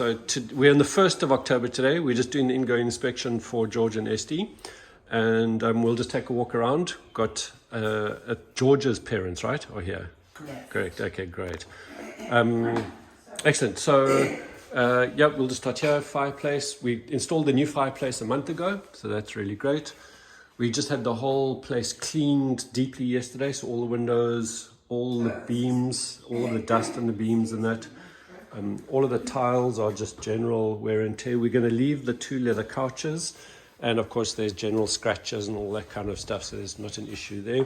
So we're on the 1st of October today. We're just doing the ingoing inspection for George and SD. And we'll just take a walk around. Got George's parents, right? Are here? Correct. Okay, great. Excellent. So, yeah, we'll just start here. Fireplace. We installed the new fireplace a month ago, so that's really great. We just had the whole place cleaned deeply yesterday, so all the windows, all the beams, all of the dust on the beams and that. All of the tiles are just general wear and tear. We're going to leave the 2 leather couches, and of course there's general scratches and all that kind of stuff, so there's not an issue there.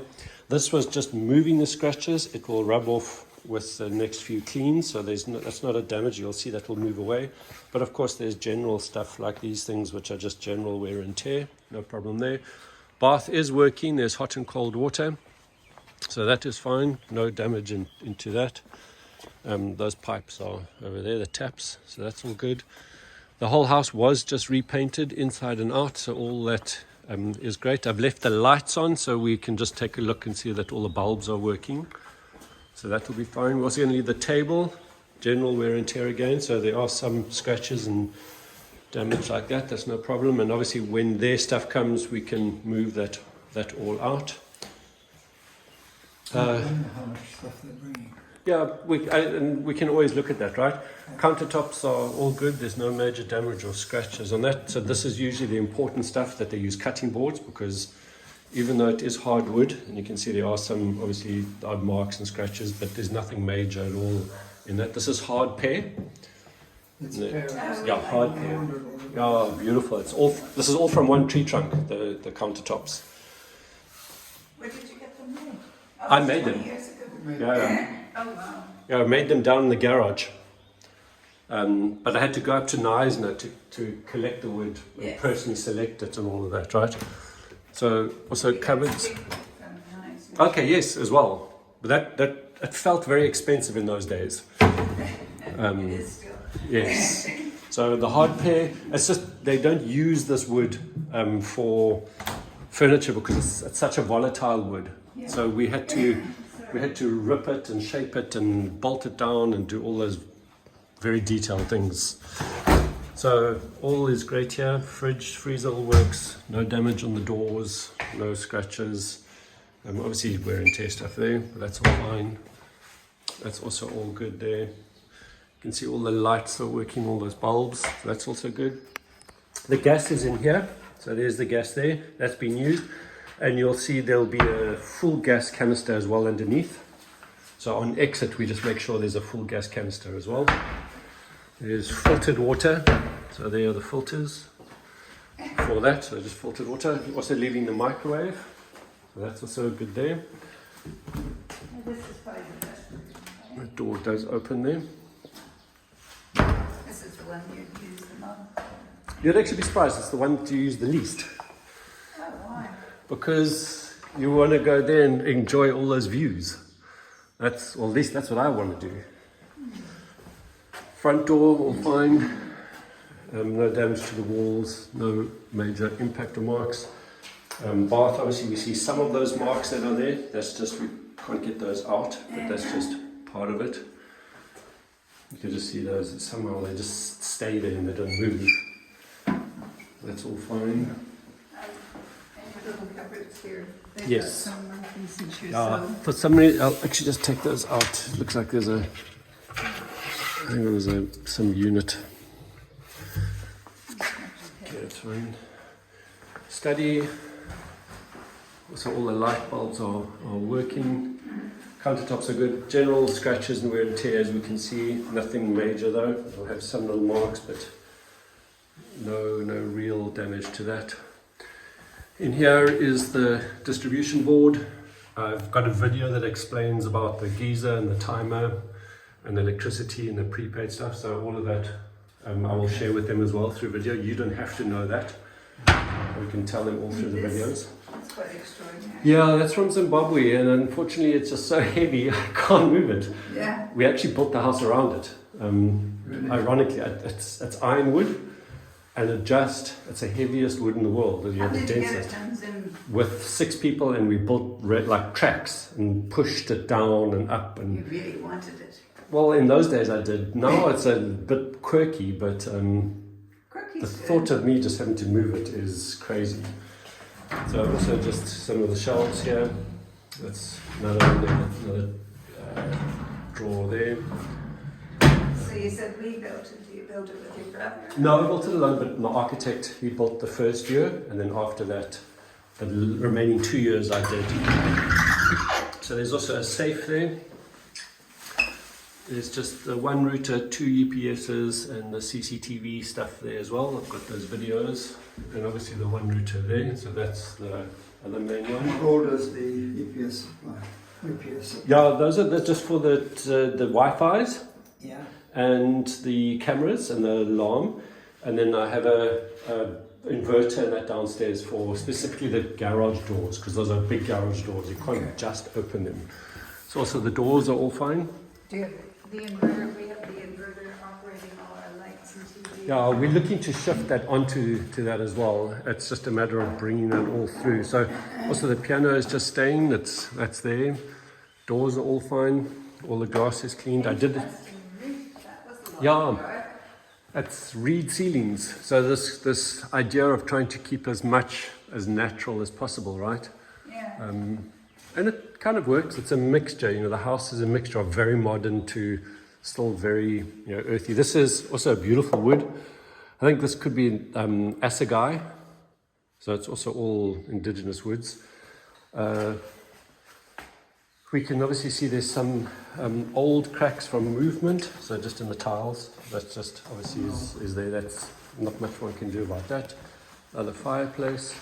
This was just moving the scratches. It will rub off with the next few cleans, so that's not a damage. You'll see that will move away. But of course there's general stuff like these things which are just general wear and tear. No problem there. Bath is working. There's hot and cold water, so that is fine. No damage into that. Those pipes are over there, the taps, so that's all good. The whole house was just repainted inside and out, so all that is great. I've left the lights on so we can just take a look and see that all the bulbs are working, so that will be fine. We're also going to leave the table, general wear and tear again, so there are some scratches and damage like that. That's no problem, and obviously when their stuff comes we can move that all out. How much stuff they're bringing. Yeah, and we can always look at that, right? Countertops are all good. There's no major damage or scratches on that. So this is usually the important stuff, that they use cutting boards, because even though it is hardwood, and you can see there are some obviously odd marks and scratches, but there's nothing major at all in that. This is hard pear. It's pear. Yeah, hard pear. Yeah, beautiful. This is all from one tree trunk, the countertops. Where did you get them made? I made them. Years ago. Yeah. Oh wow. Yeah, I made them down in the garage. But I had to go up to Neisner to collect the wood and Yes. personally select it and all of that, right? So also cupboards. Nice. Okay, yes, as well. But that it felt very expensive in those days. It is still. Yes. So the hard pear, it's just they don't use this wood for furniture because it's such a volatile wood. Yeah. So we had to rip it and shape it and bolt it down and do all those very detailed things. So all is great here. Fridge, freezer all works. No damage on the doors, no scratches. Obviously wear and tear stuff there, but that's all fine. That's also all good there. You can see all the lights are working, all those bulbs. So that's also good. The gas is in here. So there's the gas there. That's been used. And you'll see there'll be a full gas canister as well underneath. So on exit, we just make sure there's a full gas canister as well. There's filtered water. So there are the filters for that. So just filtered water. Also leaving the microwave. So that's also good there. This is probably the best one. The door does open there. This is the one you use the most. You'd actually be surprised. It's the one that you use the least. Oh, why? Because you want to go there and enjoy all those views. Or at least that's what I want to do. Front door, all fine. No damage to the walls, no major impact or marks. Bath, obviously we see some of those marks that are there. That's just, we can't get those out, but that's just part of it. You can just see those, somehow they just stay there and they don't move. That's all fine. Little cupboards here. They've Yes. got some monkeys and shoes, For some reason, I'll actually just take those out. It looks like there's I think there was some unit. Okay, that's fine. Study. Also all the light bulbs are working. Countertops are good. General scratches and wear and tear, as we can see. Nothing major though. It'll have some little marks, but no real damage to that. In here is the distribution board. I've got a video that explains about the geyser and the timer and the electricity and the prepaid stuff. So all of that I will share with them as well through video. You don't have to know that. We can tell them all through the videos. It's quite extraordinary. Yeah, that's from Zimbabwe, and unfortunately it's just so heavy I can't move it. Yeah. We actually built the house around it. Really? Ironically, it's ironwood. And it's the heaviest wood in the world. How The did you get it densest. done in? With 6 people, and we built like tracks and pushed it down and up. You And really wanted it. Well, in those days I did. Now it's a bit quirky, but the Crookie's thought of me just having to move it is crazy. So also just some of the shelves here. That's another drawer there. So you said we built it. Do you build it with your brother? No, I built it alone, but my architect, he built the first year, and then after that, the remaining 2 years I did. So there's also a safe there. There's just the one router, 2 UPSs, and the CCTV stuff there as well. I've got those videos, and obviously the one router there. So that's the other main one. What orders the EPS supply? UPS supply? Yeah, that's just for the Wi-Fi's Yeah. and the cameras and the alarm, and then I have a inverter in that downstairs for specifically the garage doors, because those are big garage doors. You can't just open them. So also the doors are all fine. Do you have the inverter? We have the inverter operating all our lights and TV. Yeah, we're looking to shift that onto that as well. It's just a matter of bringing that all through. So also the piano is just staying. That's there. Doors are all fine. All the glass is cleaned. I did it. That was a lot. Yeah. It's reed ceilings. So this idea of trying to keep as much as natural as possible, right? Yeah. And it kind of works. It's a mixture. You know, the house is a mixture of very modern to still very, earthy. This is also a beautiful wood. I think this could be assegai. So it's also all indigenous woods. We can obviously see there's some old cracks from movement. So just in the tiles, that's just obviously is there. That's not much one can do about that. Other fireplace.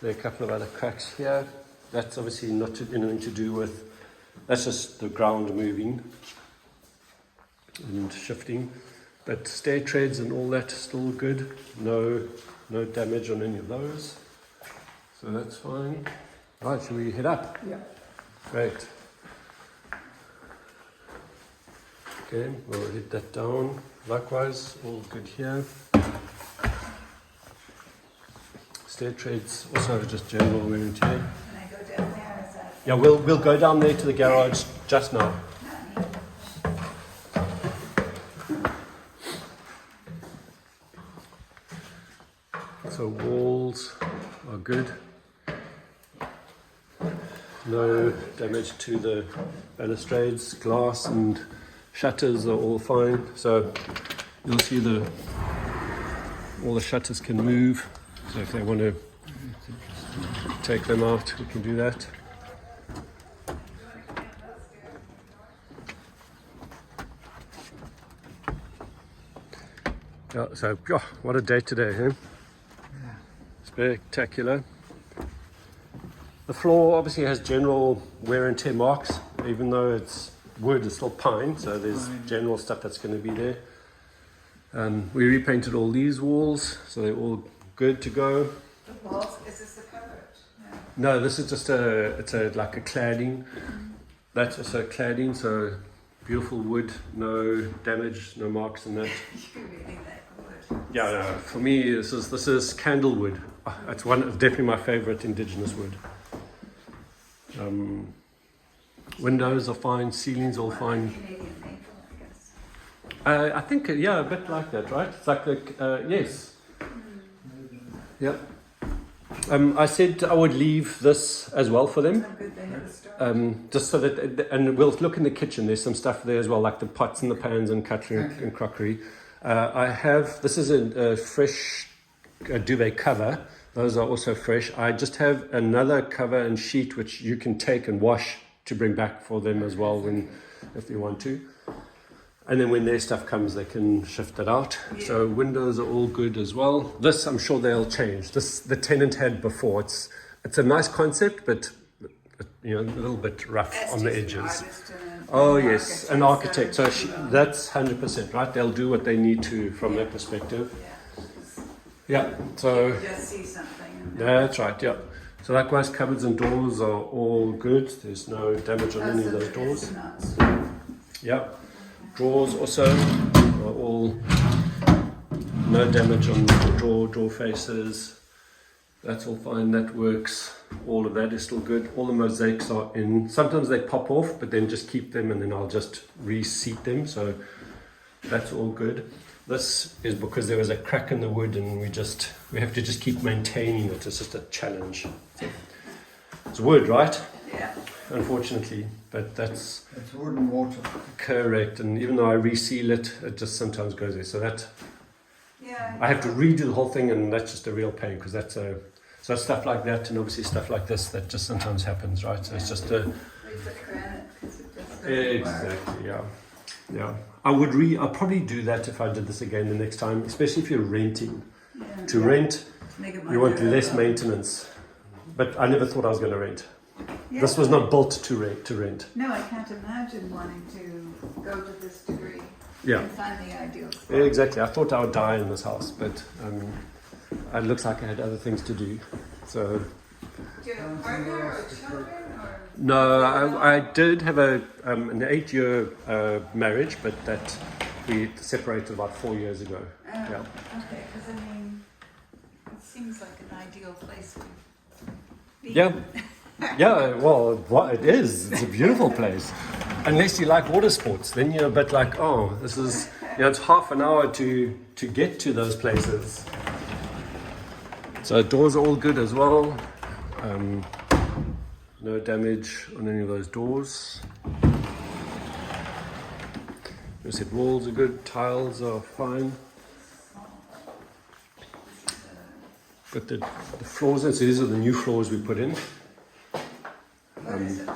There are a couple of other cracks here. That's obviously not anything to do with, that's just the ground moving and shifting. But stair treads and all that still good. No damage on any of those. So that's fine. Right, shall we head up? Yeah. Great. Okay, we'll hit that down. Likewise, all good here. Stair treads, also just general wear and tear. Can I go down there? Is that Yeah, we'll go down there to the garage just now. not neat? So walls are good. No damage to the balustrades, glass and shutters are all fine. So you'll see all the shutters can move. So if they want to take them out, we can do that. Yeah, so what a day today, huh? Spectacular. The floor obviously has general wear and tear marks, even though it's wood, it's still pine, so there's general stuff that's going to be there. We repainted all these walls, so they're all good to go. The walls, is this the cupboard? No, this is just like a cladding. That's also cladding, so beautiful wood, no damage, no marks in that. You really like wood. Yeah, no, for me this is candlewood. It's definitely my favorite indigenous wood. Windows are fine, ceilings all fine. Canadian maple, I guess. I think a bit like that, right? It's like yes. Yeah. I said I would leave this as well for them. How good they have a store. Just so that, and we'll look in the kitchen. There's some stuff there as well, like the pots and the pans and cutlery and crockery. This is a fresh duvet cover. Those are also fresh. I just have another cover and sheet which you can take and wash to bring back for them as well if you want to. And then when their stuff comes, they can shift it out. Yeah. So windows are all good as well. This, I'm sure they'll change. This, the tenant had before. It's a nice concept, but a little bit rough That's on the just an edges. artist and Oh yes, an architect. So so- that's 100% right. They'll do what they need to from their perspective. Yeah. Yeah. So You just see something. And that's right. Yeah. So likewise, cupboards and doors are all good. There's no damage on any of those doors. Yeah. Drawers also are all no damage on the drawer faces. That's all fine, that works. All of that is still good. All the mosaics are in. Sometimes they pop off, but then just keep them and then I'll just reseat them. So that's all good. This is because there was a crack in the wood and we have to just keep maintaining it. It's just a challenge. It's wood, right? Yeah. Unfortunately, but that's It's wood and water. correct. And even though I reseal it, it just sometimes goes there. So that Yeah. I have to redo the whole thing, and that's just a real pain because so stuff like that, and obviously stuff like this that just sometimes happens, right? So it's just a We put granite because it just doesn't work. exactly, yeah. I'll probably do that if I did this again the next time, especially if you're renting. Yeah. To rent, Make it you want modular. less maintenance. But I never thought I was going to rent. Yeah. This was not built to rent. No, I can't imagine wanting to go to this degree Yeah. and find the ideal spot. Exactly. I thought I would die in this house, but it looks like I had other things to do. So Do you have a partner or children or? no, I did have an 8-year marriage, but that we separated about 4 years ago. Oh, Yeah. okay, because I mean, it seems like an ideal place to be. Yeah. Yeah, well, it is. It's a beautiful place. Unless you like water sports, then you're a bit like, oh, this is, it's half an hour to get to those places. So doors are all good as well. No damage on any of those doors. I said walls are good, tiles are fine. But the floors, so these are the new floors we put in. What is it?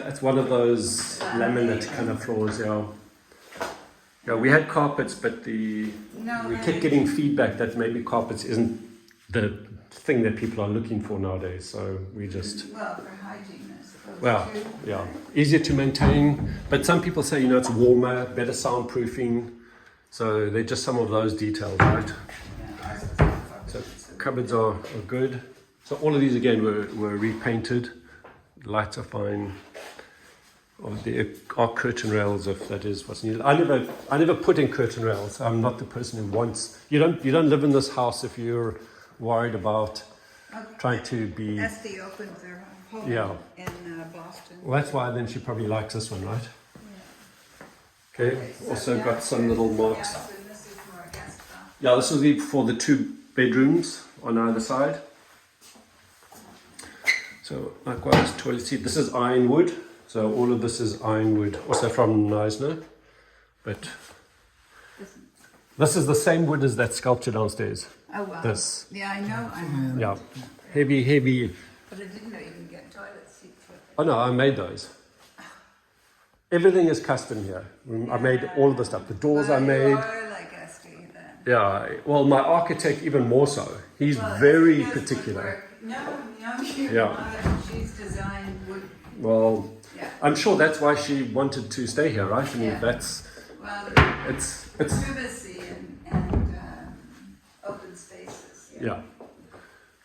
It's one of those laminate kind of floors, yeah. Yeah, we had carpets, but we kept getting feedback that maybe carpets isn't the thing that people are looking for nowadays. So we just, Well, for hygiene, I suppose. well, too. yeah, easier to maintain. But some people say, it's warmer, better soundproofing. So they're just some of those details, right? Yeah, ours is not So functional. cupboards are good. So all of these again were repainted. Lights are fine. There are curtain rails if that is what's needed. I never put in curtain rails. I'm not the person who wants. You don't live in this house if you're worried about Okay. trying to be. Esty opens their home Yeah. in Boston. Well, that's why then she probably likes this one, right? Yeah. Okay. So Also yeah, got some little this is marks. gas and this is more guest bath. Yeah, this will be for the 2 bedrooms on either side. So likewise, toilet seat. This is ironwood. So all of this is ironwood, also from Neisner. But this is the same wood as that sculpture downstairs. Oh, wow. This. Yeah, I know. Yeah. Heavy. But I didn't know you can get toilet seats with it. Oh no, I made those. Everything is custom here. I made all of the stuff. The doors I You made. are like Esty then. Yeah. Well, my architect even more so. He's Well, very Esty does particular. woodwork. No, you're Yeah. not. She's designed wood. Well, Yeah. I'm sure that's why she wanted to stay here, right? I mean, Yeah. Well, it's privacy and open spaces. yeah.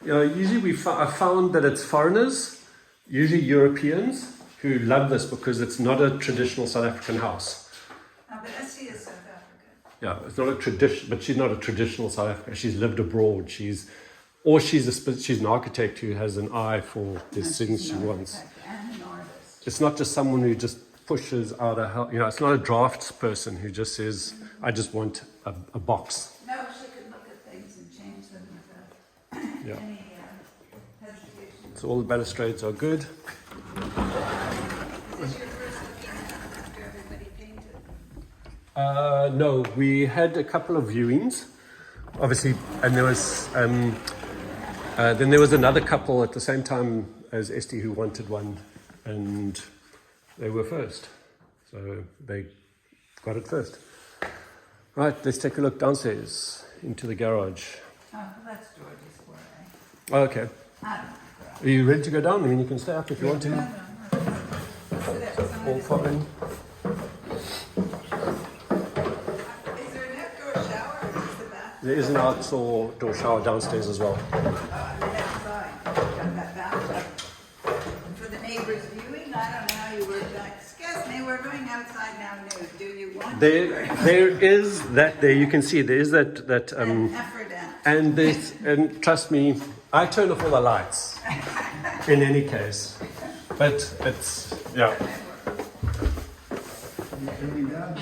Usually I found that it's foreigners, usually Europeans, who love this because it's not a traditional South African house. But Esty is South African. Yeah, it's not a tradition, but she's not a traditional South African. She's lived abroad. She's an architect who has an eye for the And things she's she an wants. architect and an artist. It's not just someone who just pushes out a house. It's not a drafts person who just says, I just want a box. No, she could look at things and change them without Yeah. any hesitation. So all the balustrades are good. Is this your first looking at it after everybody painted? No, we had a couple of viewings, obviously, and there was then there was another couple at the same time as Esty who wanted one, and they were first, so they got it first. Right, let's take a look downstairs into the garage. Oh, that's George's square, eh? Oh, okay, I don't know. are you ready to go down? I mean, you can stay up if you want No, to. no, no. All fine. Is there a outdoor shower or is the bath? There is an outdoor shower downstairs as well. On the outside, got that bathtub. For the neighbors viewing, I don't know how you work that. Excuse me, we're going outside now nude. Do you want to? There is that. There you can see there is that An Aphrodite. And trust me, I turn off all the lights in any case. But it's, yeah. Coming down.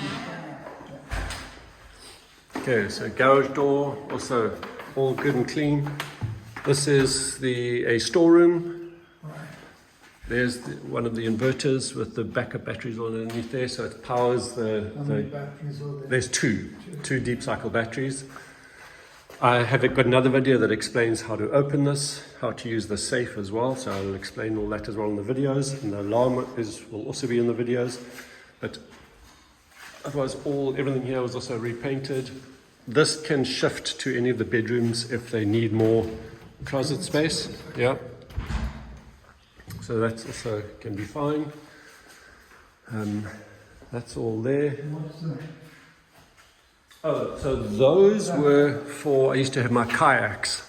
Okay, so garage door, also all good and clean. This is a storeroom. There's one of the inverters with the backup batteries all underneath there, so it powers How many batteries are there? There's two deep cycle batteries. I have got another video that explains how to open this, how to use the safe as well, so I'll explain all that as well in the videos, and the alarm will also be in the videos. But otherwise, everything here was also repainted. This can shift to any of the bedrooms if they need more closet space. Yeah. So that also can be fine. That's all there. What's that? Oh, so those were for, I used to have my kayaks.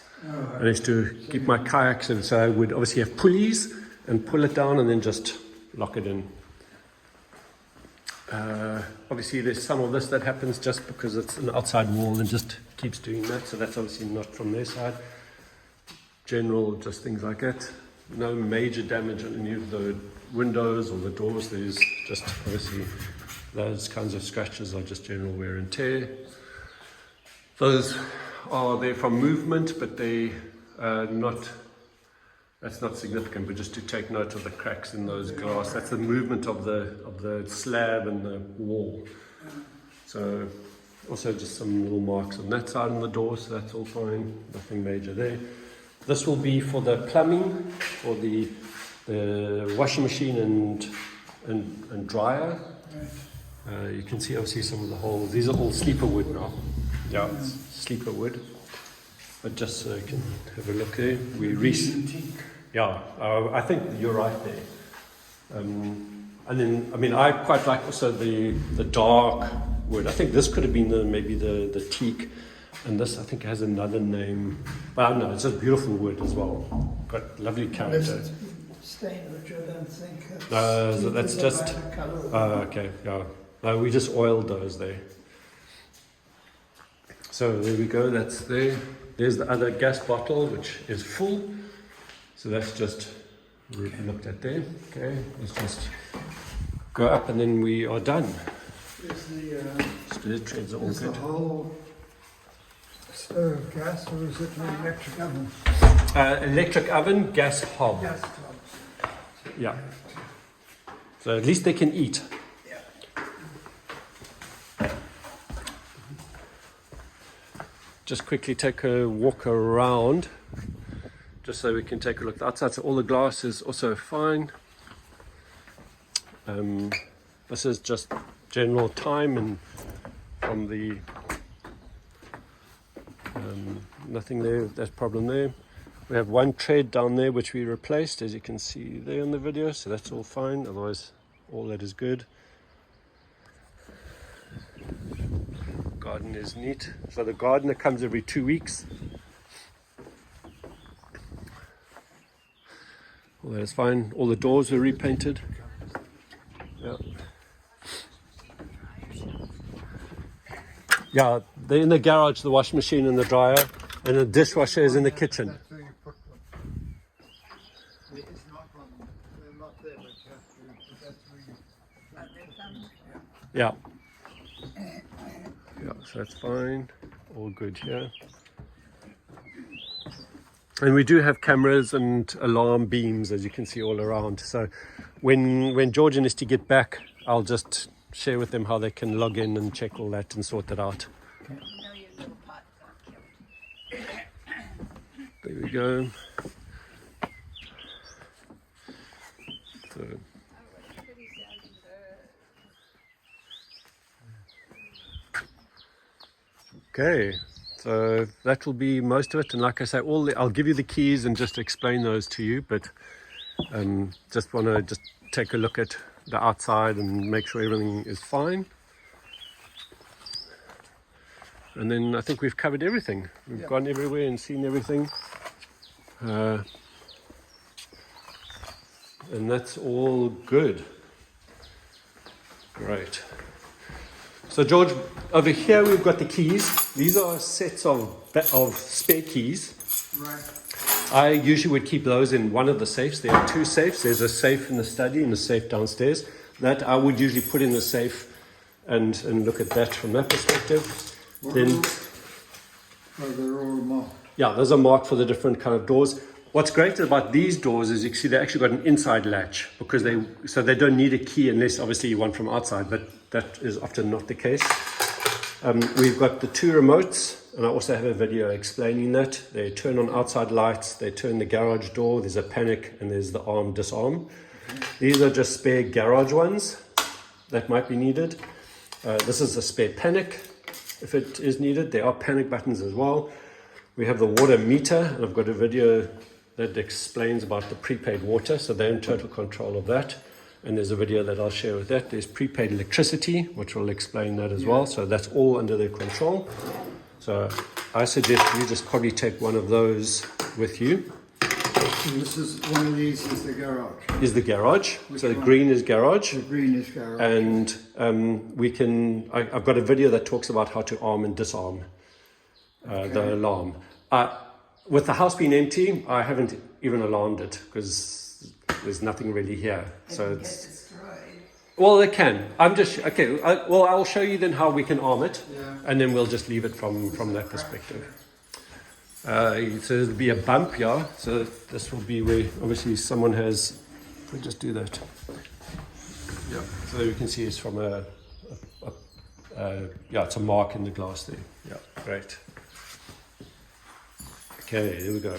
I used to keep my kayaks, and so I would obviously have pulleys and pull it down and then just lock it in. Obviously there's some of this that happens just because it's an outside wall and just keeps doing that, so that's obviously not from their side. General, just things like that. No major damage on any of the windows or the doors. There's just obviously those kinds of scratches are just general wear and tear. Those are there from movement, but they that's not significant, but just to take note of the cracks in those glass. That's the movement of the slab and the wall. So also just some little marks on that side on the door, so that's all fine, nothing major there. This will be for the plumbing, for the washing machine and dryer. You can see obviously some of the holes. These are all sleeper wood now. Yeah, it's sleeper wood. But just so you can have a look there. Yeah, I think you're right there. And then, I mean, I quite like also the dark wood. I think this could have been maybe the teak. And this, I think, has another name. But no, it's just beautiful wood as well. Got lovely character. Stain, which I don't think. So that's just. Okay, yeah. No, we just oiled those there. So there we go. That's there. There's the other gas bottle, which is full. So that's just looked at there. Okay, let's just go up, and then we are done. Is the Spirit treads are all is the good. whole stove gas, or is it an electric oven? Electric oven, gas hob. Gas stoves. Yeah. So at least they can eat. Just quickly take a walk around, just so we can take a look outside. So all the glass is also fine. This is just general time and from the nothing there, there's problem there. We have one tread down there which we replaced, as you can see there in the video, so that's all fine. Otherwise, all that is good. Garden is neat. So the gardener comes every 2 weeks. All that is fine. All the doors were repainted. Yeah. Yeah, they're in the garage, the washing machine and the dryer, and the dishwasher is in the kitchen. That's where you put them. It's not on, they're not there, but you have to, that's where you. Yeah. Yeah, so that's fine. All good here. And we do have cameras and alarm beams, as you can see all around. So when Georgian is to get back, I'll just share with them how they can log in and check all that and sort that out. You know your little pot got killed. There we go. So, okay, so that will be most of it. And like I say, I'll give you the keys and just explain those to you. But just want to take a look at the outside and make sure everything is fine. And then I think we've covered everything. We've gone everywhere and seen everything. And that's all good. Great. So George, over here we've got the keys. These are sets of spare keys. Right. I usually would keep those in one of the safes. There are two safes. There's a safe in the study and a safe downstairs. That I would usually put in the safe and look at that from that perspective. Then, They're all marked. yeah, those are marked for the different kind of doors. What's great about these doors is you can see they actually got an inside latch because they don't need a key unless obviously you want from outside, but that is often not the case. We've got the two remotes, and I also have a video explaining that. They turn on outside lights, they turn the garage door, there's a panic, and there's the arm disarm. These are just spare garage ones that might be needed. This is a spare panic if it is needed. There are panic buttons as well. We have the water meter, and I've got a video that explains about the prepaid water, so they're in total control of that. And there's a video that I'll share with that. There's prepaid electricity, which will explain that as well. So that's all under their control. So I suggest you just probably take one of those with you. And this is one of these is the garage. Is the garage. So the one? green is garage. The green is garage. And I've got a video that talks about how to arm and disarm the alarm. With the house being empty, I haven't even alarmed it because there's nothing really here. So It it's, gets destroyed. well, it can. I'm just, okay, I'll show you then how we can arm it. Yeah. And then we'll just leave it from that perspective. So there'll be a bump, yeah. So this will be where obviously someone has, we'll just do that. Yeah. So you can see it's from it's a mark in the glass there. Yeah, great. Okay, here we go.